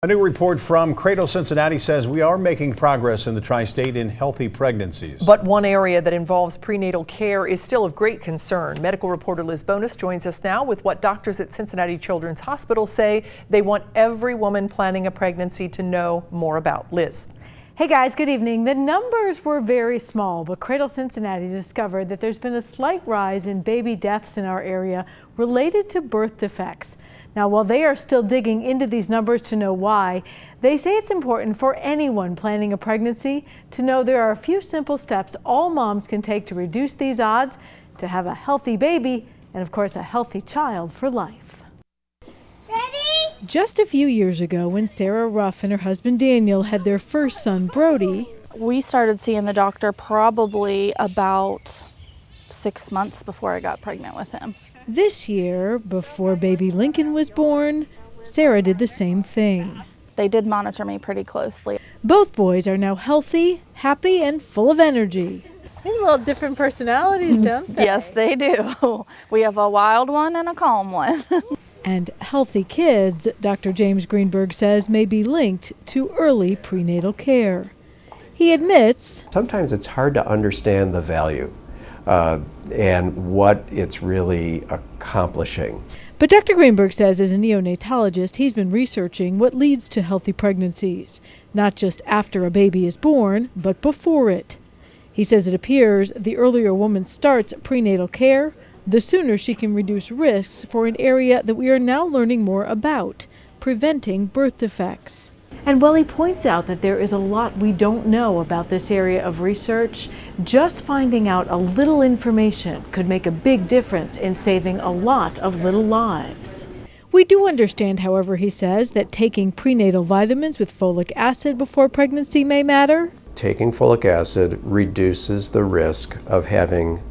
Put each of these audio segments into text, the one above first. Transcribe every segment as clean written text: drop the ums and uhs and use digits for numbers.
A new report from Cradle Cincinnati says we are making progress in the tri-state in healthy pregnancies. But one area that involves prenatal care is still of great concern. Medical reporter Liz Bonus joins us now with what doctors at Cincinnati Children's Hospital say they want every woman planning a pregnancy to know more about. Liz. Hey guys, good evening. The numbers were very small, but Cradle Cincinnati discovered that there's been a slight rise in baby deaths in our area related to birth defects. Now, while they are still digging into these numbers to know why, they say it's important for anyone planning a pregnancy to know there are a few simple steps all moms can take to reduce these odds to have a healthy baby and, of course, a healthy child for life. Ready? Just a few years ago, when Sara Ruf and her husband Daniel had their first son, Brody, We started seeing the doctor probably about 6 months before I got pregnant with him. this year, before baby Lincoln was born, Sara did the same thing. They did monitor me pretty closely. Both boys are now healthy, happy, and full of energy. They have a little different personalities, don't they? Yes, they do. We have a wild one and a calm one. And healthy kids, Dr. James Greenberg says, may be linked to early prenatal care. He admits sometimes it's hard to understand the value and what it's really accomplishing. But Dr. Greenberg says as a neonatologist, he's been researching what leads to healthy pregnancies, not just after a baby is born, but before it. He says it appears the earlier a woman starts prenatal care, the sooner she can reduce risks for an area that we are now learning more about, preventing birth defects. And while he points out that there is a lot we don't know about this area of research, just finding out a little information could make a big difference in saving a lot of little lives. We do understand, however, he says, that taking prenatal vitamins with folic acid before pregnancy may matter. Taking folic acid reduces the risk of having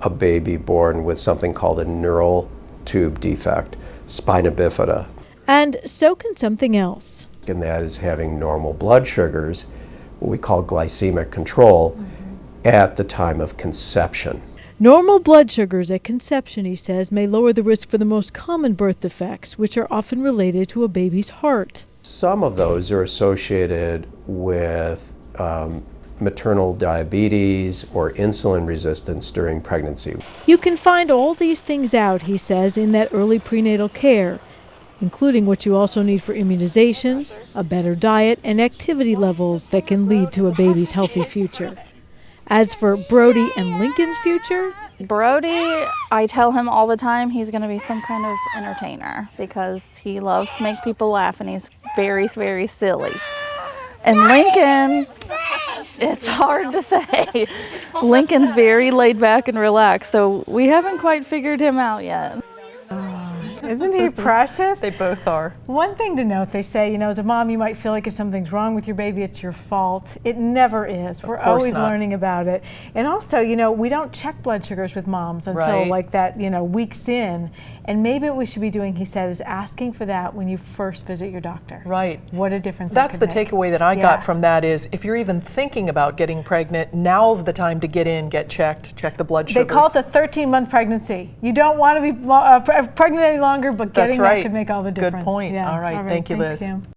a baby born with something called a neural tube defect, spina bifida. And so can something else. And that is having normal blood sugars, what we call glycemic control, at the time of conception. Normal blood sugars at conception, he says, may lower the risk for the most common birth defects, which are often related to a baby's heart. Some of those are associated with maternal diabetes or insulin resistance during pregnancy. You can find all these things out, he says, in that early prenatal care, including what you also need for immunizations, a better diet, and activity levels that can lead to a baby's healthy future. As for Brody and Lincoln's future, Brody, I tell him all the time he's going to be some kind of entertainer because he loves to make people laugh and he's very, very silly. And Lincoln, it's hard to say. Lincoln's very laid back and relaxed, so we haven't quite figured him out yet. isn't he precious? They both are. One thing to note, they say, as a mom, you might feel like if something's wrong with your baby, it's your fault. It never is. We're always learning about it. And also, we don't check blood sugars with moms until like that, weeks in. And maybe what we should be doing, he said, is asking for that when you first visit your doctor. Right. What a difference That's that the could make. takeaway that I got from that is if you're even thinking about getting pregnant, now's the time to get in, get checked, check the blood sugars. They call it the 13-month pregnancy. You don't want to be pregnant any longer, but getting that could make all the difference. Good point. Yeah. All right. Thank you, Liz. Thanks, Kim.